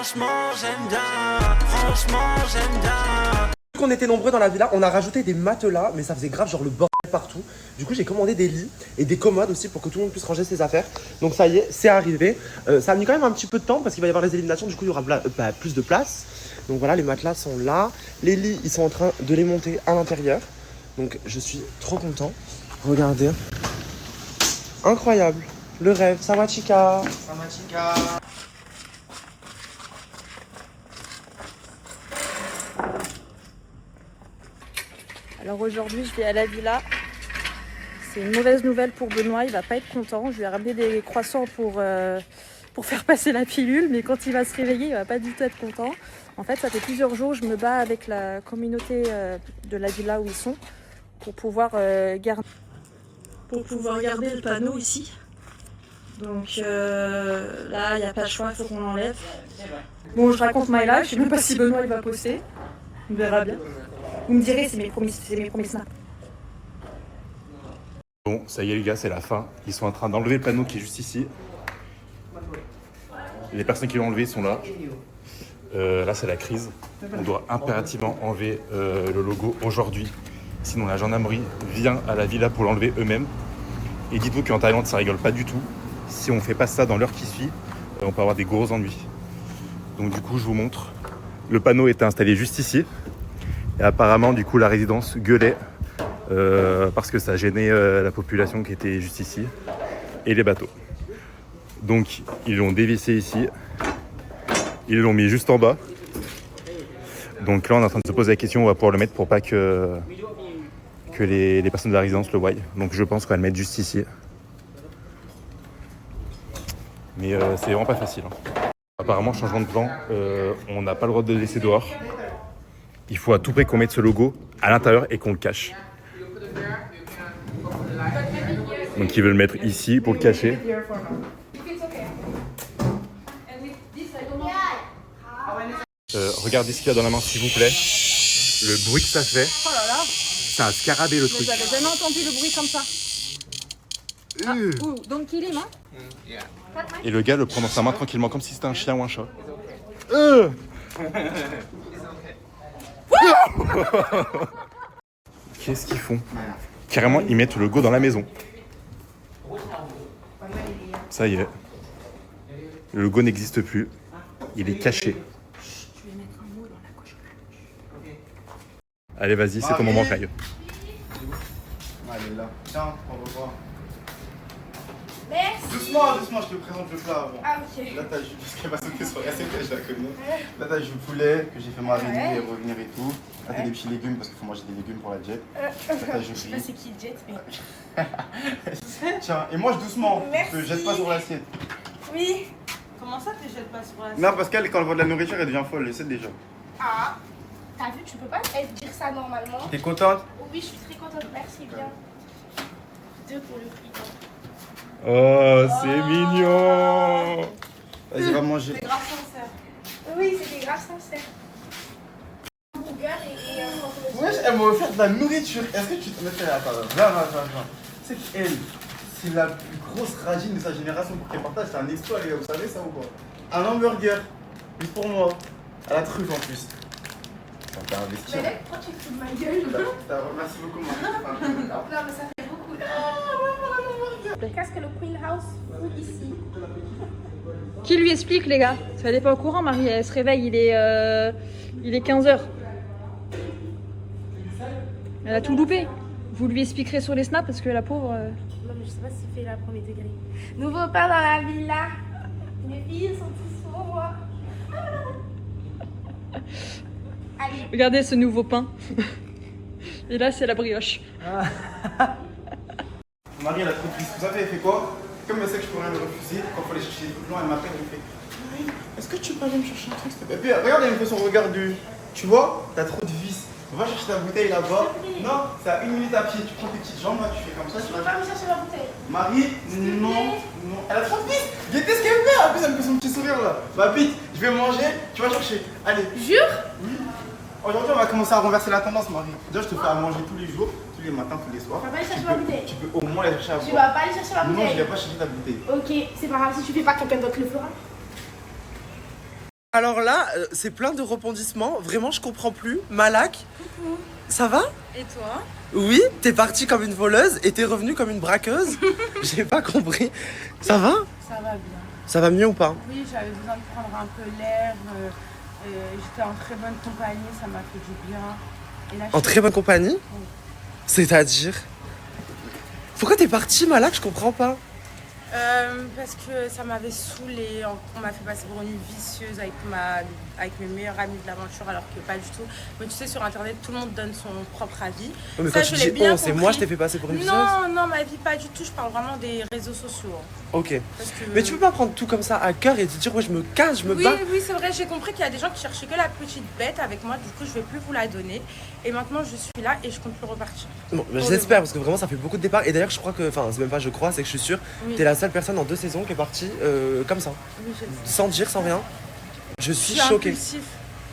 Franchement j'aime bien, franchement j'aime bien. Vu qu'on était nombreux dans la villa, on a rajouté des matelas, mais ça faisait grave genre le bordel partout. Du coup j'ai commandé des lits et des commodes aussi pour que tout le monde puisse ranger ses affaires. Donc ça y est, c'est arrivé. Ça a mis quand même un petit peu de temps parce qu'il va y avoir les éliminations, du coup il y aura plus de place. Donc voilà, les matelas sont là. Les lits, ils sont en train de les monter à l'intérieur. Donc je suis trop content. Regardez. Incroyable. Le rêve. Ça va, Chica? Ça va, Chica? Alors aujourd'hui, je vais à la villa. C'est une mauvaise nouvelle pour Benoît, il va pas être content. Je lui ai ramené des croissants pour faire passer la pilule, mais quand il va se réveiller, il va pas du tout être content. En fait, ça fait plusieurs jours, je me bats avec la communauté de la villa où ils sont pour pouvoir garder le panneau ici. Donc là, il n'y a pas de choix, il faut qu'on l'enlève. Bon, je raconte my life, je sais même pas si Benoît il va poster. On verra bien. Vous me direz, c'est mes premiers snaps. Bon, ça y est les gars, c'est la fin. Ils sont en train d'enlever le panneau qui est juste ici. Les personnes qui l'ont enlevé sont là. Là, c'est la crise. On doit impérativement enlever le logo aujourd'hui. Sinon, la gendarmerie vient à la villa pour l'enlever eux-mêmes. Et dites-vous qu'en Thaïlande, ça rigole pas du tout. Si on fait pas ça dans l'heure qui suit, on peut avoir des gros ennuis. Donc du coup, je vous montre. Le panneau était installé juste ici. Et apparemment, du coup, la résidence gueulait parce que ça gênait la population qui était juste ici et les bateaux. Donc, ils l'ont dévissé ici. Ils l'ont mis juste en bas. Donc là, on est en train de se poser la question, on va pouvoir le mettre pour pas que les personnes de la résidence le voient. Donc je pense qu'on va le mettre juste ici. Mais c'est vraiment pas facile. Apparemment, changement de plan, on n'a pas le droit de le laisser dehors. Il faut à tout prix qu'on mette ce logo à l'intérieur et qu'on le cache. Donc ils veulent le mettre ici pour le cacher. Regardez ce qu'il y a dans la main, s'il vous plaît. Le bruit que ça fait. Oh là là, C'est un scarabée le truc. j'avais jamais entendu le bruit comme ça. Ouh, don't kill him, hein. Et le gars le prend dans sa main tranquillement comme si c'était un chien ou un chat. Qu'est-ce qu'ils font? Carrément, ils mettent le logo dans la maison. Ça y est. Le logo n'existe plus. Il est caché. Allez, vas-y, c'est ton moment, Caillou. Allez là. Tiens, au revoir. Merci. Doucement, je te présente le plat avant. Ah, ok. Là, t'as juste, parce qu'elle va sauter sur la scène, je la connais. Là, t'as du poulet que j'ai fait mariner et revenir et tout. Là, t'as des petits légumes parce qu'il faut manger des légumes pour la jet. Là, t'as du Je sais pas riz. c'est qui Jet, mais. Tiens, et mange doucement. Merci. Je te jette pas sur l'assiette. Oui. Comment ça, tu jettes pas sur la Non, parce qu'elle, quand elle voit de la nourriture, elle devient folle, elle sait déjà. Ah. T'as vu, tu peux pas dire ça normalement. T'es contente? Oui, je suis très contente. Merci bien. 2 pour le prix. Oh, c'est mignon. Vas-y, va manger. C'est grave sincère. Oui, c'était grave sincère. Hamburger et Wesh, elle m'a offert de la nourriture. Est-ce que tu te mettrais à table? Va. C'est qu'elle, c'est la plus grosse ragine de sa génération pour qu'elle partage. C'est un exploit, les gars, vous savez ça ou pas? Un hamburger, juste pour moi. À la truffe en plus. T'as investi. Mais là, pourquoi tu te fous de ma gueule? Merci beaucoup, maman. Non, mais ça fait beaucoup. Qu'est-ce que le Queen House fout ici? Qui lui explique, les gars? Elle n'est pas au courant, Marie. Elle se réveille, il est 15h. Elle a tout loupé. Vous lui expliquerez sur les snaps parce que la pauvre. Non, mais je sais pas s'il fait la premier degré. Nouveau pain dans la villa. Mes filles sont tous pour moi. Allez. Regardez ce nouveau pain. Et là, c'est la brioche. Marie, elle a trop de vis. Vous savez, elle fait quoi? Comme elle sait que je peux rien le refuser, quand il faut aller chercher des trucs longs, elle m'appelle, elle me fait Marie, est-ce que tu peux aller me chercher un truc s'il te plaît? Et puis regarde, elle me fait son regard du. Tu vois, t'as trop de vis. Va chercher ta bouteille là-bas. Non, c'est à 1 minute à pied. Tu prends tes petites jambes là, tu fais comme ça. Tu peux pas me chercher ma bouteille? Marie, non. Elle a trop de vis. Guettez ce qu'elle fait. En plus, elle me fait son petit sourire là. Ma bite, je vais manger, tu vas chercher. Allez. Jure? Oui. Aujourd'hui, on va commencer à renverser la tendance, Marie. Déjà, je te fais à manger tous les jours, tous les matins, tous les soirs. Tu vas pas aller chercher ma bouteille? Tu peux au moins aller chercher à Tu boire. vas pas aller chercher ma Non, bouteille? je vais pas chercher ta bouteille. Ok, c'est pas grave, si tu fais pas, quelqu'un d'autre le fera. Alors là, c'est plein de rebondissements. Vraiment, je comprends plus. Malak, ça va? Et toi? Oui, t'es partie comme une voleuse et t'es revenue comme une braqueuse. J'ai pas compris. Ça va? Ça va bien. Ça va mieux ou pas? Oui, j'avais besoin de prendre un peu l'air. J'étais en très bonne compagnie, ça m'a fait du bien. Et là, En très bonne compagnie? C'est-à-dire? Pourquoi t'es partie, Malak? Je comprends pas. Parce que ça m'avait saoulée. On m'a fait passer pour une vicieuse avec mes meilleurs amis de l'aventure, alors que pas du tout. Mais tu sais, sur internet, tout le monde donne son propre avis. Ouais, mais Ça, quand tu je l'ai dis bien on, c'est moi, compris. je t'ai fait passer pour une vicieuse? Non, ma vie, pas du tout. Je parle vraiment des réseaux sociaux. Ok. Parce que... Mais tu peux pas prendre tout comme ça à cœur et te dire, ouais, je me casse, je me bats. Oui, c'est vrai. J'ai compris qu'il y a des gens qui cherchaient que la petite bête avec moi. Du coup, je vais plus vous la donner. Et maintenant, je suis là et je compte plus repartir. Bon, bah, Pour j'espère le parce que vraiment ça fait beaucoup de départs. Et d'ailleurs, je crois que, enfin, c'est même pas je crois, c'est que je suis sûr, Oui. t'es la seule personne en 2 saisons qui est partie comme ça, Oui, je le sais. sans dire, sans rien. Je Je suis suis choquée. impulsif.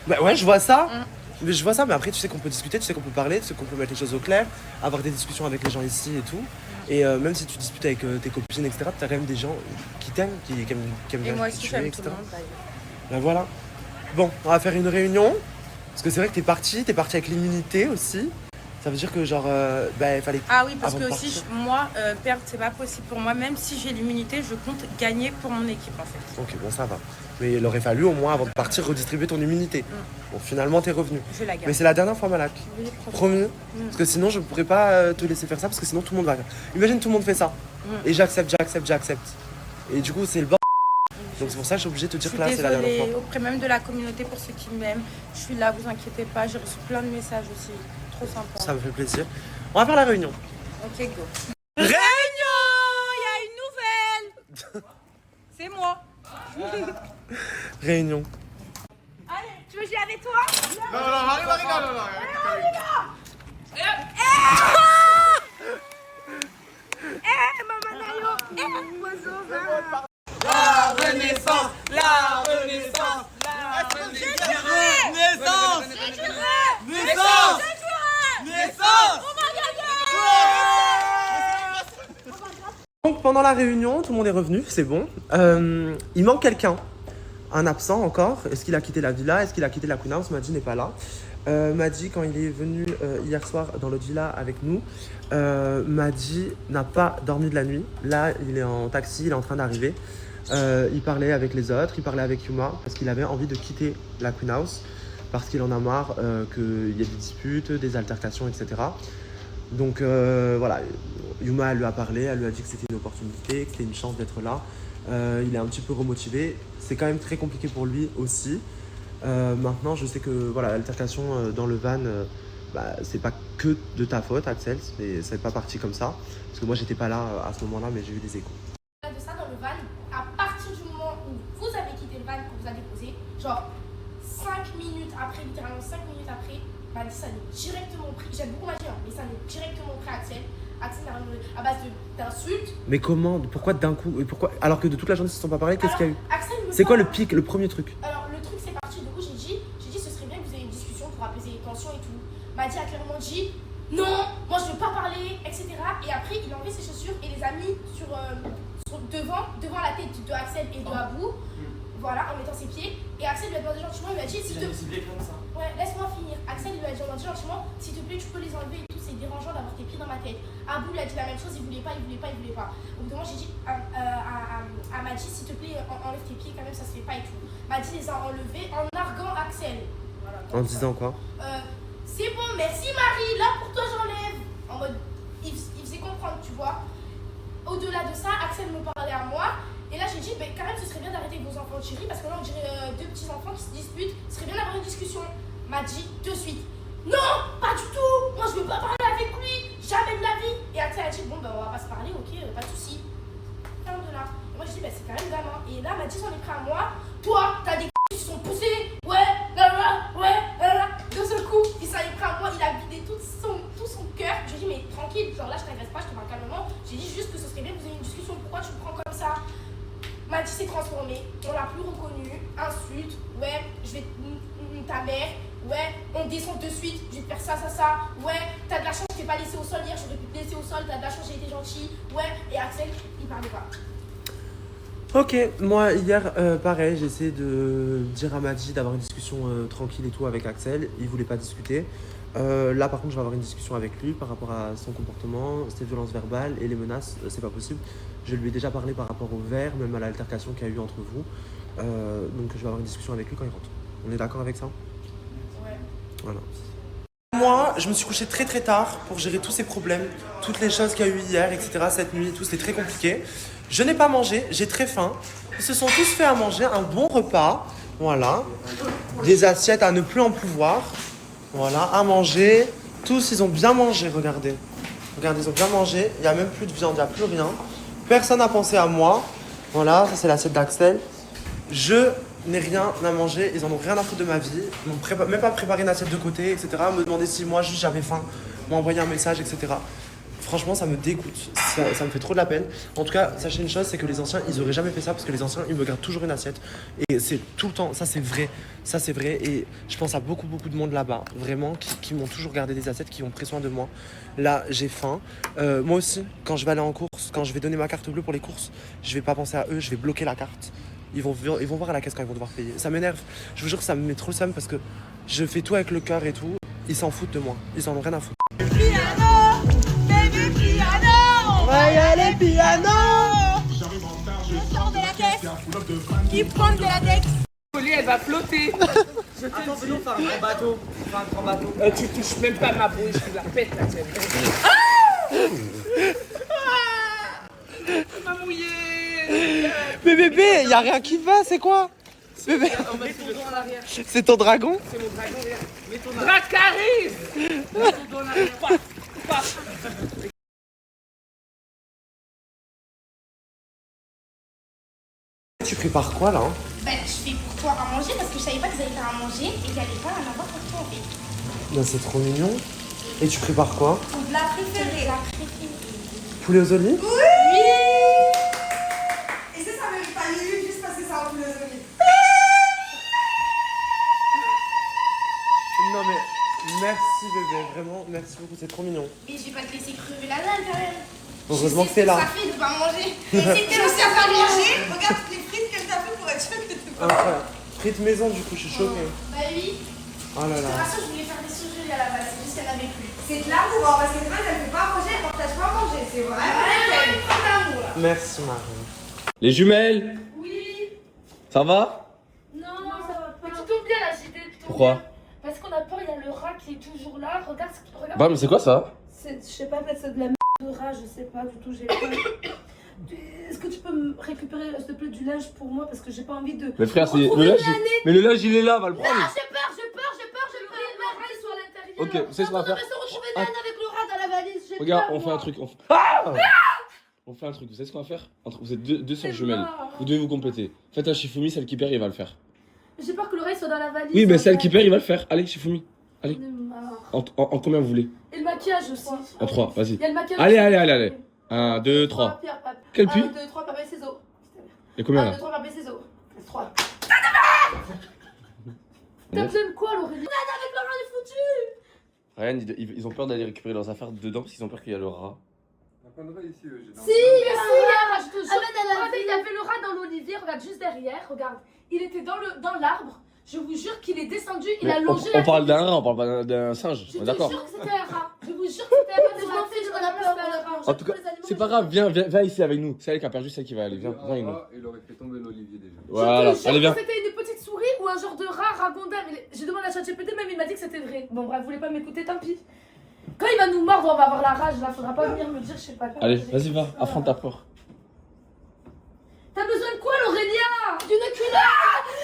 Bah ouais, je vois ça. Mm. Mais je vois ça, mais après, tu sais qu'on peut discuter, tu sais qu'on peut parler, tu sais qu'on peut mettre les choses au clair, avoir des discussions avec les gens ici et tout. Et même si tu disputes avec tes copines, etc., t'as quand même des gens qui t'aiment, qui aiment Et bien moi qui aussi, tu es, j'aime etc. tout le monde d'ailleurs. Ben voilà. Bon, on va faire une réunion. Parce que c'est vrai que t'es parti avec l'immunité aussi. Ça veut dire que genre, il fallait... Ah oui, parce Avant que de aussi, partir. moi, perdre, c'est pas possible pour moi. Même si j'ai l'immunité, je compte gagner pour mon équipe en fait. Ok, bon ça va. Mais il aurait fallu au moins, avant de partir, redistribuer ton immunité. Bon, finalement, t'es revenu. Je la gagne. Mais c'est la dernière fois, Malak. Oui, Promis. Parce que sinon, je pourrais pas te laisser faire ça, parce que sinon, tout le monde va... Imagine, tout le monde fait ça. Et j'accepte. Et du coup, c'est le bord. Donc c'est pour ça que je suis obligée de te Je dire suis que là, c'est la dernière désolée fois. auprès même de la communauté pour ceux qui m'aiment. Je suis là, vous inquiétez pas. J'ai reçu plein de messages aussi. Trop sympa. Ça me fait plaisir. On va faire la réunion. Ok, go. Réunion! Il y a une nouvelle! C'est moi. Réunion. Allez, tu veux jouer avec toi? Non, arrive, non. Maman Nayo, oiseau, va. La renaissance, la renaissance, la renaissance, naissance, naissance. Donc pendant la réunion, tout le monde est revenu, c'est bon. Il manque quelqu'un. Un absent encore. Est-ce qu'il a quitté la villa? Est-ce qu'il a quitté la Queen House? Madji n'est pas là. Madji, quand il est venu hier soir dans l'autre villa avec nous, Madji n'a pas dormi de la nuit. Là, il est en taxi, il est en train d'arriver. Il parlait avec les autres, il parlait avec Yuma parce qu'il avait envie de quitter la Queen House parce qu'il en a marre qu'il y ait des disputes, des altercations, etc. Donc voilà, Yuma elle lui a parlé, elle lui a dit que c'était une opportunité, que c'était une chance d'être là. Il est un petit peu remotivé. C'est quand même très compliqué pour lui aussi. Maintenant, je sais que voilà, l'altercation dans le van, c'est pas que de ta faute, Axel, mais c'est pas parti comme ça. Parce que moi, j'étais pas là à ce moment-là, mais j'ai eu des échos. De ça dans le van, à partir du moment où vous avez quitté le van, qu'on vous a déposé, genre 5 minutes après, littéralement 5 minutes après, ça n'est directement pris. J'aime beaucoup ma vie, mais ça n'est directement pris à Axel. Axel n'a rien demandé à base d'insultes. Mais comment? Pourquoi d'un coup? Pourquoi? Alors que de toute la journée, ils ne se sont pas parlé, qu'est-ce qu'il y a eu? Axel me C'est quoi le parle. pic, le premier truc? Alors le truc c'est parti, du coup j'ai dit ce serait bien que vous ayez une discussion pour apaiser les tensions et tout. Madi a clairement dit non, moi je veux pas parler, etc. Et après il a enlevé ses chaussures et les a mis devant la tête de Axel et de Abou. Voilà, en mettant ses pieds. Et Axel lui a demandé gentiment, il lui a dit s'il te plaît. Ouais, laisse-moi finir. Axel lui a demandé gentiment, s'il te plaît, tu peux les enlever et tout, c'est dérangeant d'avoir tes pieds dans ma tête. Abou lui a dit la même chose, il voulait pas. Donc moi j'ai dit à Madi, s'il te plaît, enlève tes pieds, quand même ça se fait pas et tout. Madi les a enlevés en narguant Axel. Voilà, En disant quoi? c'est bon, merci Marie, là pour toi j'enlève. En mode, il faisait comprendre, tu vois. Au-delà de ça, Axel me parlait à moi. Et là j'ai dit, quand même ce serait bien d'arrêter avec vos enfants de chérie parce que là on dirait 2 petits enfants qui se disputent. Ce serait bien d'avoir une discussion. M'a dit de suite, non, pas du tout. Moi je veux pas parler avec lui, jamais de la vie. Et Axel a dit, bon on va pas se parler, ok, pas de soucis. Ferme de là. Et moi je dis, c'est quand même gamin. Et là m'a dit, j'en ai pris à moi. Toi, t'as des qui se sont poussés. Ouais, là. D'un seul coup, il s'en est pris à moi, il a vidé tout son cœur. Je lui ai dit, mais tranquille, genre là je t'agresse pas, je te parle calmement. J'ai dit juste que ce serait bien que vous ayez une discussion. Pourquoi tu me prends comme ça? Madi s'est transformée, on l'a plus reconnu, insulte, ouais, je vais ta mère, ouais, on descend de suite, je vais te faire ça, ouais, t'as de la chance, je t'ai pas laissé au sol hier, j'aurais pu te laisser au sol, t'as de la chance, j'ai été gentil, ouais, et Axel, il parlait pas. Ok, moi hier, pareil, j'ai essayé de dire à Madji d'avoir une discussion tranquille et tout avec Axel. Il voulait pas discuter. Là, par contre, je vais avoir une discussion avec lui par rapport à son comportement, ses violences verbales et les menaces. C'est pas possible. Je lui ai déjà parlé par rapport au verre, même à l'altercation qu'il y a eu entre vous. Donc, je vais avoir une discussion avec lui quand il rentre. On est d'accord avec ça? Ouais. Voilà. Moi, je me suis couché très très tard pour gérer tous ces problèmes, toutes les choses qu'il y a eu hier, etc. Cette nuit, tout, c'était très compliqué. Je n'ai pas mangé, j'ai très faim. Ils se sont tous fait à manger, un bon repas. Voilà. Des assiettes à ne plus en pouvoir. Voilà, à manger. Tous, ils ont bien mangé, regardez. Regardez, ils ont bien mangé. Il n'y a même plus de viande, il n'y a plus rien. Personne n'a pensé à moi. Voilà, ça c'est l'assiette d'Axel. Je n'ai rien à manger, ils en ont rien à foutre de ma vie. Ils m'ont même pas préparé une assiette de côté, etc. Me demander si moi juste j'avais faim, m'ont envoyé un message, etc. Franchement, ça me dégoûte. Ça me fait trop de la peine. En tout cas, sachez une chose, c'est que les anciens, ils auraient jamais fait ça parce que les anciens, ils me gardent toujours une assiette. Et c'est tout le temps, ça c'est vrai. Ça c'est vrai. Et je pense à beaucoup de monde là-bas, vraiment, qui m'ont toujours gardé des assiettes, qui ont pris soin de moi. Là, j'ai faim. Moi aussi, quand je vais aller en course, quand je vais donner ma carte bleue pour les courses, je vais pas penser à eux, je vais bloquer la carte. Ils vont voir à la caisse quand ils vont devoir payer. Ça m'énerve. Je vous jure que ça me met trop le seum parce que je fais tout avec le cœur et tout. Ils s'en foutent de moi. Ils en ont rien à foutre. On va y aller piano. Sors de la caisse. Qui prend de la tête. Elle va flotter. Attends, venons faire un grand bateau. Faire un grand bateau. Tu touches même pas ma bouche, je la pète la tienne. Elle m'a mouillé. Mais bébé, y a rien qui va, c'est quoi? Bébé, Mets ton dos en arrière. c'est ton dragon? C'est mon dragon, regarde. Mets ton Dracarys. Mets ton dos en arrière. Paf, paf. Tu prépares quoi là? Ben, je fais pour toi à manger parce que je savais pas qu'ils allaient faire à manger et qu'il n'y allait pas en avoir pour toi en fait. Non, c'est trop mignon. Et tu prépares quoi? Ton plat préféré. La préférée. Poulet aux olives? Oui. Et ça mérite pas l'élu juste parce que ça en poulet aux olives. Non mais merci bébé, vraiment merci beaucoup, c'est trop mignon. Mais je vais pas te laisser crever la dalle quand même. Heureusement Je que sais t'es là. Ça fait de pas manger. Et c'était aussi à pas manger. Regarde toutes les frites qu'elle t'a fait pour être sûre que t'étais pas. Incroyable. Frites maison du coup, je suis choquée. Bah oui. Oh là De toute là. façon, je voulais faire des surgelés à la base, c'est juste qu'elle n'avait plus. C'est de l'amour, hein, parce que c'est vrai qu'elle fait pas à manger, elle partage pas à manger. C'est vrai. Ouais, pas d'amour là. Merci Marie. Les jumelles, Oui. ça va? Non, ça va pas. Mais tu tombes bien là, j'étais. Pourquoi? Parce qu'on a peur, il y a le rat qui est toujours là. Regarde ce qu'il regarde. Bah mais c'est quoi ça? Je sais pas, peut-être c'est de la merde de rat, je sais pas du tout, j'ai peur. Est-ce que tu peux me récupérer s'il te plaît du linge pour moi parce que j'ai pas envie de. Mais frère, c'est le linge. Mais le linge il est là, va le prendre. Ah, j'ai peur, le rat soit à l'intérieur. Ok, vous savez ce qu'on va faire? On va se retrouver Nan avec le rat dans la valise. J'ai Regarde, peur, on fait moi. un truc. On fait un truc, vous savez ce qu'on va faire? Vous êtes deux sœurs C'est jumelles. mort. Vous devez vous compléter. Faites un Shifumi, celle qui perd, il va le faire. J'ai peur que l'oreille soit dans la valise. Oui, mais en celle fait. qui perd, il va le faire. Allez, Shifumi. J'en ai marre. En combien vous voulez? Et le maquillage aussi. En 3, vas-y. Il y a le maquillage. Allez. 1, 2, 3. Quel puits? 1, 2, 3, papier, ciseaux. Il y a combien 1, 2, là? 3, papier, ciseaux. 3. T'as besoin de quoi, l'oreille? Avec le rat, il est foutu. Ryan, ils ont peur d'aller récupérer leurs affaires dedans parce qu'ils ont peur qu'il y a le rat. Si, il y a un rat, je te jure. Regardez, il y avait le rat dans l'olivier, regarde juste derrière, regarde. Il était dans l'arbre. Je vous jure qu'il est descendu, il a Mais longé on parle d'un rat, on parle pas d'un singe. Je te D'accord. jure que c'était un rat. Je vous jure que c'était un rat. Je m'en fiche, on a peur. En tout cas, c'est pas grave, viens ici avec nous. C'est elle qui a perdu, celle qui va aller. Viens avec nous. Il aurait fait tomber l'olivier déjà. Voilà, Je te jure allez, viens. que c'était une petite souris ou un genre de rat ragondin. Mais j'ai demandé à ChatGPT, même il m'a dit que c'était vrai. Bon, bref, vous voulez pas m'écouter, tant pis. Quand il va nous mordre, on va avoir la rage là. Faudra pas venir me dire, je sais pas quoi. Allez, vas-y, va, affronte ta peur. T'as besoin de quoi, l'Aurélia? D'une culotte?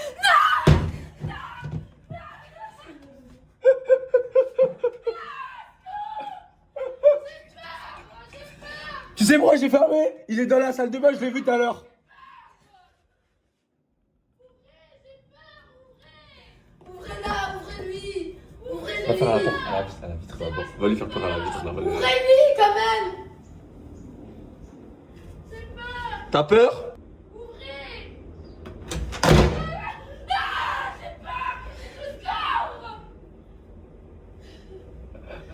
Tu sais pourquoi j'ai fermé? Il est dans la salle de bain, je l'ai vu tout à l'heure. Ouvrez-la, ouvrez-lui. Ouvrez-lui. Va faire à la vitre, va lui faire peur à la vitre. Là, Ouvrez-lui quand même. T'as peur? Ouvrez. Ah, j'ai peur. Je sors.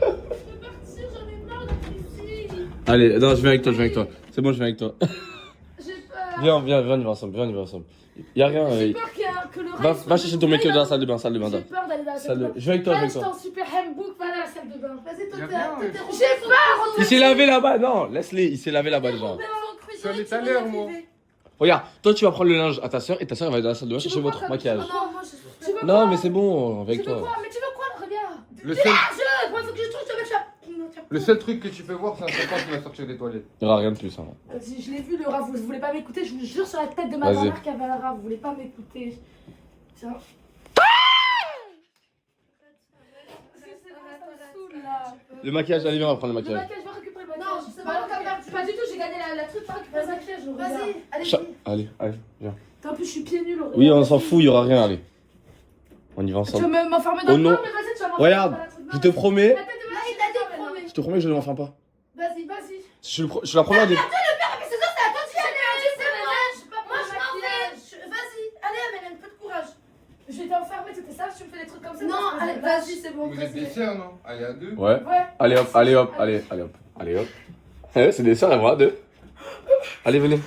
Je veux partir, j'en ai marre d'être ici. Allez, non, je viens avec toi. C'est bon, je viens avec toi. J'ai peur. Viens, on y va ensemble, Y'a rien. J'ai peur que le reste. Va chercher ton make-up dans la salle de bain, J'ai peur d'aller dans la salle de bain. Je vais avec toi, J'étais en super handbook, va dans la salle de bain. Vas-y, toi, t'es j'ai peur. Il s'est lavé là-bas, non, laisse-les, il s'est lavé là-bas déjà. Je suis allé tout à l'heure, moi. Regarde, toi tu vas prendre le linge à ta soeur et ta soeur elle va aller dans la salle de bain chercher votre maquillage. Non, mais c'est bon, avec toi. Mais tu veux quoi, regarde. Le seul, Moi, faut que je trouve, je te mets ça. le seul truc que tu peux voir, c'est un serpent qui va sortir des toilettes. Il n'y aura rien de plus. Hein. Je l'ai vu, le rat, vous voulez pas m'écouter, je vous jure sur la tête de ma Vas-y. grand-mère qu'il y avait un rat, vous voulez pas m'écouter. Tiens. Le maquillage, allez, viens, on va prendre le Le maquillage. maquillage, je vais récupérer le maquillage. Non, c'est pas du tout, j'ai gagné la truc, pas récupérer le maquillage. Vas-y, allez. Allez, viens. En plus, je suis pieds nus, Oui, on s'en fout, il n'y aura rien, allez. On y va Tu veux ensemble. m'enfermer dans Oh le non. coin, mais vas-y, tu vas m'enfermer Regarde, dans la truc. je te promets, Vas-y. je te promets que je ne m'enferme pas. Vas-y. Je suis la première des. Mais c'est ça, c'est à toi de gérer. Moi, je m'en vais. Vas-y, allez, Amel, un peu de courage. Je vais t'enfermer, c'était ça, tu me fais des trucs comme ça. Non, allez, vas-y, c'est bon. Vous êtes des sœurs, non? Allez, à deux. Ouais. Ouais. Allez hop. C'est des sœurs, voilà, deux. Allez, venez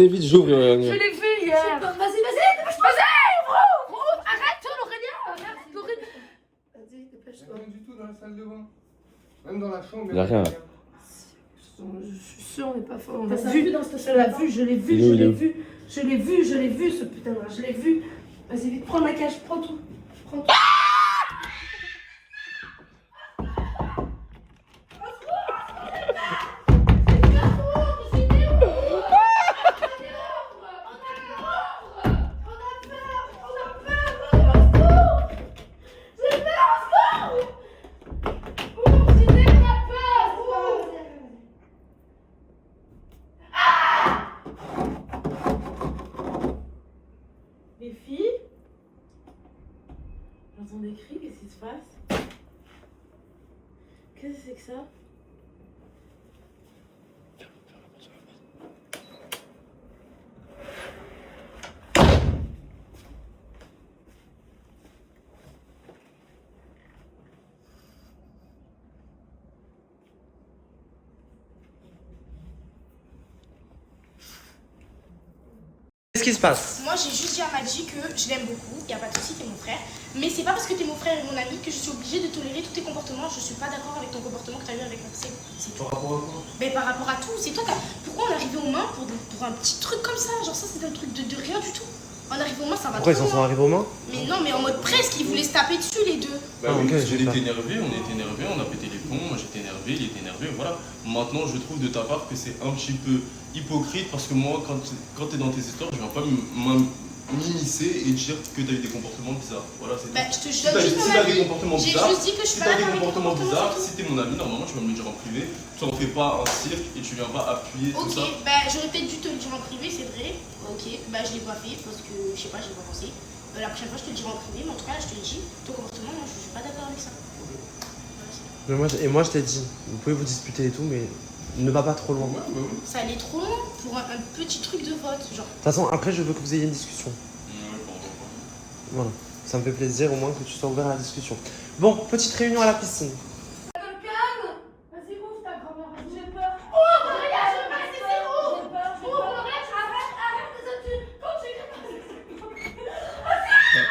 vite, j'ouvre. Je l'ai vu hier. Vas-y, dépêche-toi. Vas-y, arrête, Laurélia. Vas-y, dépêche-toi. Rien du tout dans la salle de bain. Même dans la chambre. Y a rien. Je suis sûre, on n'est pas fort. On T'as l'a vu vu, dans cette je l'ai vu, je l'ai vu, Il est où, je il est l'ai où vu. Je l'ai vu, ce putain de rat, je l'ai vu. Vas-y, vite, prends le maquillage, prends tout. Prends tout. Les filles, j'entends des cris, qu'est-ce qui se passe? Qu'est-ce que c'est que ça? Qu'est-ce qui se passe? Moi, j'ai juste dit à Madji que je l'aime beaucoup, y a pas de souci, t'es mon frère. Mais c'est pas parce que t'es mon frère et mon ami que je suis obligée de tolérer tous tes comportements. Je suis pas d'accord avec ton comportement que t'as eu avec Marcel. C'est tout. Par rapport à quoi? Mais par rapport à tout, c'est toi qui. Pourquoi on est arrivé aux mains pour un petit truc comme ça? Genre, ça, c'est un truc de rien du tout. On arrive aux mains, ça va Pourquoi ils trop en sont loin. arrivés aux mains? Mais non, mais en mode presque, ils voulaient se taper dessus les deux. Bah Ah, oui, ok, parce j'ai qu'il pas. était énervé, on était énervé, on a pété les plombs, moi j'étais énervé, il était énervé, voilà. Maintenant je trouve de ta part que c'est un petit peu hypocrite parce que moi quand t'es dans tes histoires, je viens pas m'immiscer et dire que t'as eu des comportements bizarres. Voilà, c'est Bah, tout. je te Si donne juste t'as mon des avis. comportements J'ai bizarres, juste dit que je suis si pas t'as des d'accord avec tes comportements comportements, bizarres, c'est tout. si t'es mon ami, normalement tu vas me le dire en privé, tu en fais pas un cirque et tu viens pas appuyer tout Ok, ça. bah j'aurais peut-être dû te le dire en privé, c'est vrai. Ok, bah je l'ai pas fait parce que je sais pas, j'ai pas pensé. La prochaine fois je te le dirai en privé, mais en tout cas là je te le dis, ton comportement, moi je suis pas d'accord avec ça. Voilà, c'est- Mais moi je t'ai dit, vous pouvez vous disputer et tout, mais ne va pas trop loin. Ouais, bah oui. Ça allait trop loin pour un petit truc de vote, genre. De toute façon, après, je veux que vous ayez une discussion. Ouais, pardon. Voilà. Ça me fait plaisir au moins que tu sois ouvert à la discussion. Bon, petite réunion à la piscine. Vas-y, ouvre ta grand-mère, vas-y, j'ai peur. Ouvre, regarde, je veux pas laisser c'est ouvre. Ouvre, regarde, arrête, quand tu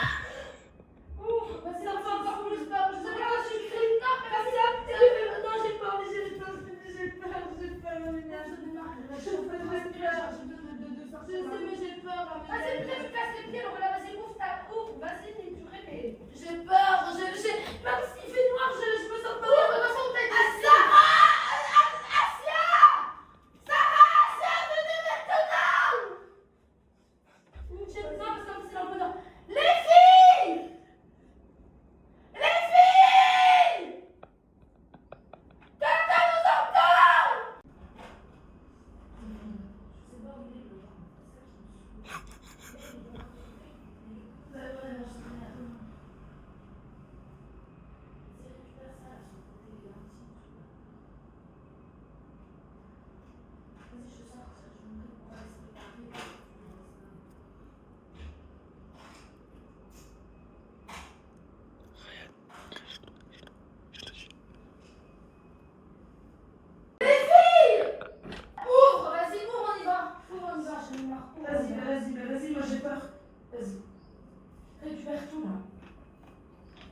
ouvre, vas-y, ça me fait encore plus peur. Je sais pas, je suis crie. Non, non, j'ai pas envie, j'ai peur. Je sais, mais j'ai peur. Vas-y, peut-être tu casses les pieds, Laura, vas-y, ouvre, vas-y, tu réveilles. J'ai peur, même s'il fait noir, je me sens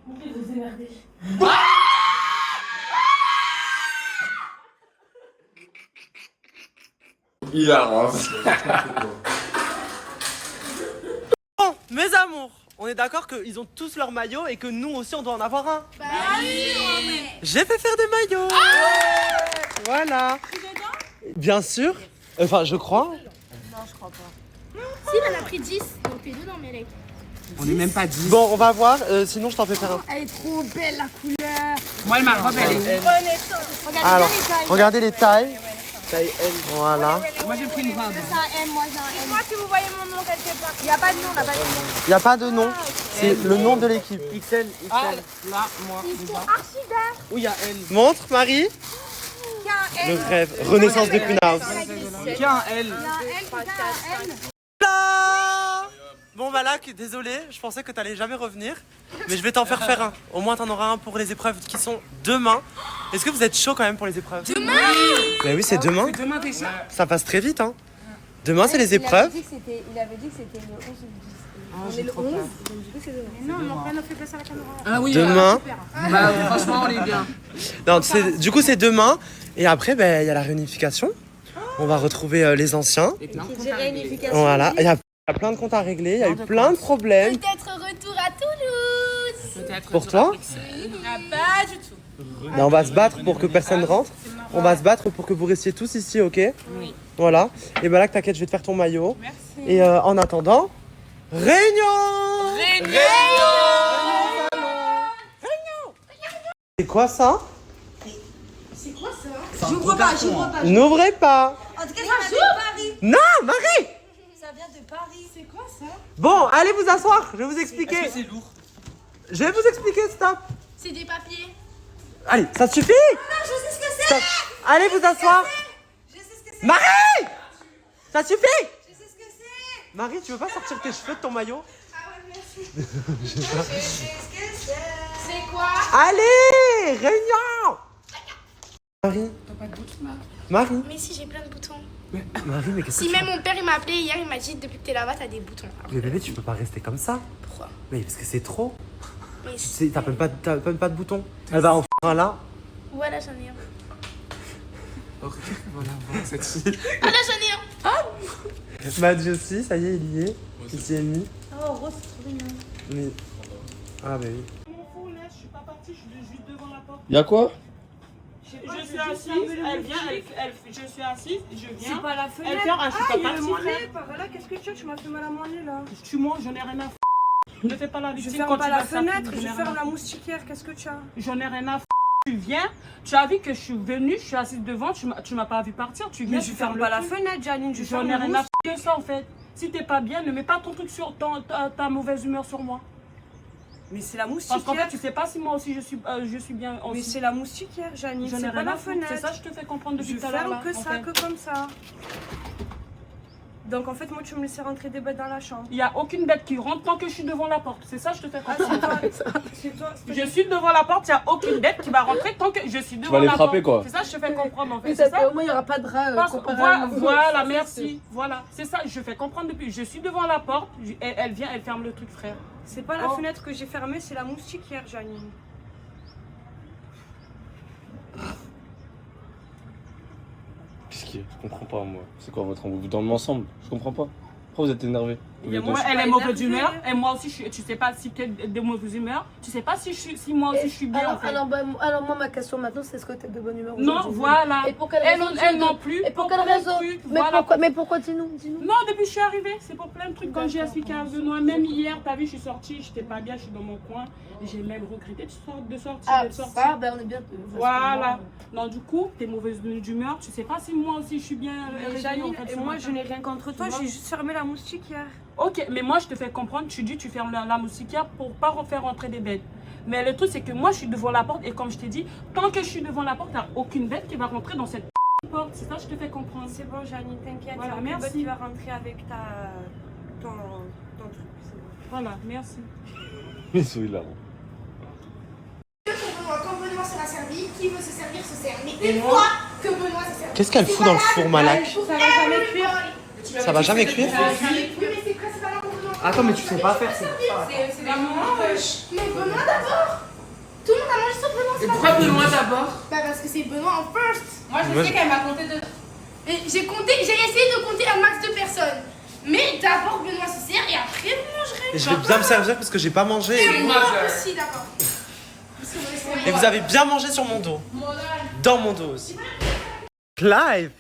Vous émerdez. Il avance. Bon, mes amours, on est d'accord qu'ils ont tous leur maillot et que nous aussi on doit en avoir un. Bah oui. J'ai fait faire des maillots. Voilà. Bien sûr. Enfin, je crois. Non, je crois pas. Si, elle en a pris 10. Donc t'es dedans, Mélec. On est même pas 10. Bon, on va voir. Sinon, je t'en fais faire un. Elle est trop belle, la couleur. Moi, elle m'a rebellée. Regardez Alors, bien les tailles. regardez les tailles. Taille L. Voilà. Moi, j'ai pris une robe. C'est un M, moi j'ai un M. Moi, si vous voyez mon nom quelque part. Il n'y a pas de nom, on n'a pas de nom. Il n'y a pas de nom. C'est le nom de l'équipe. XL, Ah, là, moi. Ils sont archi verts. Où il y a L. Montre, Marie. Il y a un Le M. rêve. Renaissance de Queen House. Il y a un L. Il y a un M, il y a un M. Là bon, bah là, désolé. Je pensais que t'allais jamais revenir. Mais je vais t'en faire un. Au moins, t'en auras un pour les épreuves qui sont demain. Est-ce que vous êtes chaud quand même pour les épreuves? Demain. Bah oui, c'est demain. Demain, t'es chaud. Ça passe très vite, hein. Demain, c'est les épreuves. Il avait dit que c'était le 11 ou le 10. On est le 11. Donc du coup, c'est demain. Non, mon frère ne fait pas ça à la caméra. Ah oui. Demain. Bah, franchement, on est bien. Non, du coup, c'est demain. Et après, il y a la réunification. On va retrouver les anciens. Et plein de comptes J'ai à régler. réunification. Voilà. Il y a plein de comptes à régler. Il y a eu plein de problèmes. Peut-être retour à Toulouse. Peut-être Pour sur toi? Bruxelles. Ah, pas du tout. Mais on va se battre pour que personne rentre. On va se battre pour que vous restiez tous ici, ok? Oui. Voilà. Et bah là, t'inquiète, je vais te faire ton maillot. Merci. Et en attendant, réunion! C'est quoi ça? C'est quoi ça? J'ouvre pas, j'ouvre pas. N'ouvrez pas! En tout cas, ça vient de Paris. Non, Marie! Ça vient de Paris. C'est quoi ça? Bon, allez vous asseoir, je vais vous expliquer. Est-ce que c'est lourd? Je vais vous expliquer, stop. C'est des papiers. Allez, ça suffit? Non, je sais ce que c'est. Stop. Allez vous asseoir. Je sais ce que c'est. Marie! Ça suffit? Je sais ce que c'est. Marie, tu veux pas sortir tes cheveux de ton maillot? Ah ouais, merci. Je sais ce que c'est. C'est quoi? Allez, réunion! Marie, T'as pas de bouton là? Marie. Mais si, j'ai plein de boutons. Marie, mais qu'est-ce que Si tu même fais? mon père il m'a appelé hier, il m'a dit depuis que t'es là-bas, t'as des boutons. Alors, Mais bébé, tu peux pas rester comme ça. pourquoi? Mais parce que c'est trop. Mais T'as même pas de bouton. Elle va en faire un là. voilà, j'en ai un. Ok, voilà, voilà cette fille. Ah là, j'en ai un. Match aussi, ça y est, il y est. Il s'y est mis. Oh, Rose, c'est trop mignon. Mais... Ah bah oui. Je suis pas partie, je suis juste devant la porte. Y'a quoi? Je suis assise, elle vient, je suis assise, je viens. C'est pas la Elle fenêtre. fait, ah, je suis pas il y a le partie, mollet frère. par là. Qu'est-ce que tu as? Tu m'as fait mal à mon nez là. Tu mens, j'en ai rien à f***. Ne fais pas la Je victime ferme quand pas tu la vas fenêtre, sortir, je j'en ai rien ferme à la f***. moustiquaire. Qu'est-ce que tu as? J'en ai rien à f***. Tu viens, tu as vu que je suis venue, je suis assise devant, tu m'as pas vu partir, tu viens, Mais je tu ferme fermes pas la le truc. fenêtre, Janine. Je J'en ferme ai la rien à mousse. f*** que ça en fait. Si t'es pas bien, ne mets pas ton truc sur ta mauvaise humeur sur moi. Mais c'est la Parce qu'en fait, moustiquaire. tu sais pas si moi aussi je suis bien. Mais aussi. c'est la moustiquaire, Janine. J'en ai C'est pas rien la à foutre. C'est fenêtre. ça, je te fais comprendre depuis Je tout à l'heure. ferme là, que en ça, fait. que comme ça. Donc en fait, moi, tu me laisses rentrer des bêtes dans la chambre. Il n'y a aucune bête qui rentre tant que je suis devant la porte. C'est ça, je te fais Ah, comprendre. c'est toi. C'est toi. Je suis devant la porte, il n'y a aucune bête qui va rentrer tant que je suis devant vas les la frapper, porte. quoi. C'est ça, je te fais comprendre en fait. Mais C'est ça. au moins, il n'y aura pas de rat. Voilà, merci. Voilà, c'est ça, je fais comprendre depuis. Je suis devant la porte, elle vient, elle ferme le truc, frère. C'est pas la Oh. fenêtre que j'ai fermée, c'est la moustiquaire, Janine. Qu'est-ce qu'il y a? Je comprends pas, moi. C'est quoi votre embrouille? Vous dormez ensemble? Je comprends pas. Pourquoi vous êtes énervés? Et moi, elle est mauvaise humeur, et moi aussi, tu sais pas si tu es de mauvaise humeur, tu sais pas si moi aussi je suis bien en fait. Alors, moi, ma question maintenant, c'est est-ce que tu es de bonne humeur Non, aujourd'hui? voilà. Et pour quelle Elle, raison elle non plus. Et pour quelle plein de raison? trucs, Mais, voilà. pourquoi dis-nous? Non, depuis que je suis arrivée, c'est pour plein de trucs. Quand j'ai expliqué à Benoît, même hier, t'as vu, je suis sortie, j'étais pas bien, je suis dans mon coin. J'ai même regretté de sortir, d'être sortie. Ben on est bien. Voilà. Non, du coup, t'es mauvaise d'humeur, tu sais pas si moi aussi je suis bien. Janine, en fait, et ce moi, matin. je n'ai rien contre toi, Tu vois? j'ai juste fermé la moustiquaire. Ok, mais moi je te fais comprendre, tu dis tu fermes la moustiquaire pour pas faire rentrer des bêtes. Mais le truc c'est que moi je suis devant la porte et comme je t'ai dit, tant que je suis devant la porte, t'as aucune bête qui va rentrer dans cette porte. C'est ça que je te fais comprendre. C'est bon, Janine, t'inquiète. Voilà, il y a merci. qui va rentrer avec ton truc. C'est bon. Voilà, merci. Ils sont hilarants. Quand Benoît sera servi, qui veut se servir se sert. Mais une fois que Benoît se sert. Qu'est-ce qu'elle fout dans le four, Malak? Ça va jamais cuire. Ça va jamais cuire? Oui, mais c'est principalement pour Benoît. Attends, mais tu sais pas faire ça. C'est la maman, wesh. Mais Benoît d'abord. Tout le monde a mangé sauf Benoît. Et pourquoi Benoît d'abord? Bah parce que c'est Benoît en first. Moi je sais qu'elle m'a compté de... Et j'ai essayé de compter un max de personnes. Mais d'abord Benoît se sert et après vous mangerez. Et je vais bien me servir parce que j'ai pas mangé. Et moi aussi d'accord. Et vous avez bien mangé sur mon dos. Dans mon dos aussi. Live.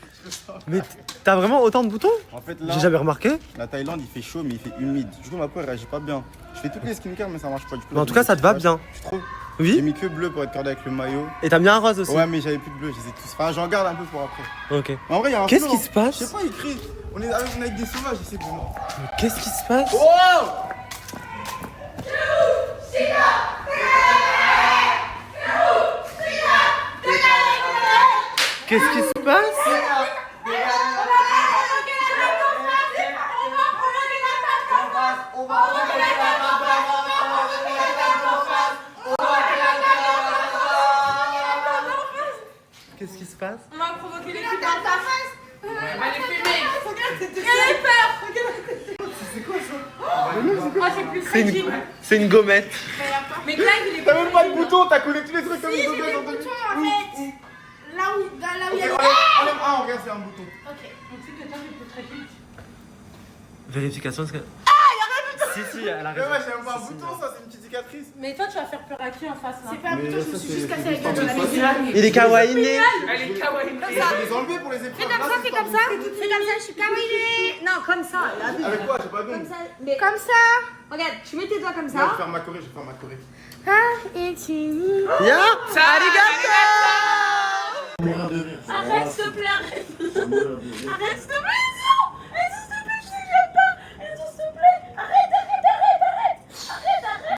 Mais t'as vraiment autant de boutons? En fait, là, j'ai jamais remarqué. La Thaïlande, il fait chaud, mais il fait humide. Du coup, ma peau, elle réagit pas bien. Je fais toutes les skincare, mais ça marche pas. Du coup, Mais en tout cas, ça te va bien. Je trouve. Oui. J'ai mis que bleu pour être cordé avec le maillot. Et t'as mis un rose aussi? Ouais, mais j'avais plus de bleu, je les ai tous. Enfin, j'en garde un peu pour après. Ok. Mais en vrai, il y a un Qu'est-ce flot, qui se passe? Je sais pas, il crie. On est avec des sauvages ici, Benoît. Mais qu'est-ce qui se passe? Oh! Qu'est-ce qui se passe? Qu'est-ce qui se passe? On m'a provoqué l'équipe dans ta face. Elle va les fumer. Elle a peur. C'est quoi ça? Moi c'est plus crédible. C'est une gommette. Mais Clive il est... T'as même pas de bouton, t'as collé tous les trucs comme Si, des j'ai bouton des boutons en fait. Là où il y a Enlève un, regarde, c'est un bouton. Ok. Vérification, est-ce que... Si, elle a Mais raison. ouais, c'est même pas un bouton, ça, c'est une petite cicatrice. Mais toi tu vas faire peur à qui en face là? C'est pas un bouton, je me suis juste cassé avec c'est la juste gueule. Il est kawaii. Elle est kawaii. Je vais les enlever pour les épreuves. Fais comme ça, fais comme ça. Fais comme ça, je suis kawaii. Non, comme ça. Là, Avec quoi? J'ai pas d'ongles. comme ça. Mais Comme ça. regarde, tu mets tes doigts comme Non, je vais ça. faire ma choré, je vais faire ma choré. Et tu... Ya arigato. Arrête s'il te plaît, arrête. Arrête s'il te plaît, Enzo. Enzo s'il te plaît, je t'aime pas. Enzo s'il te plaît, arrête.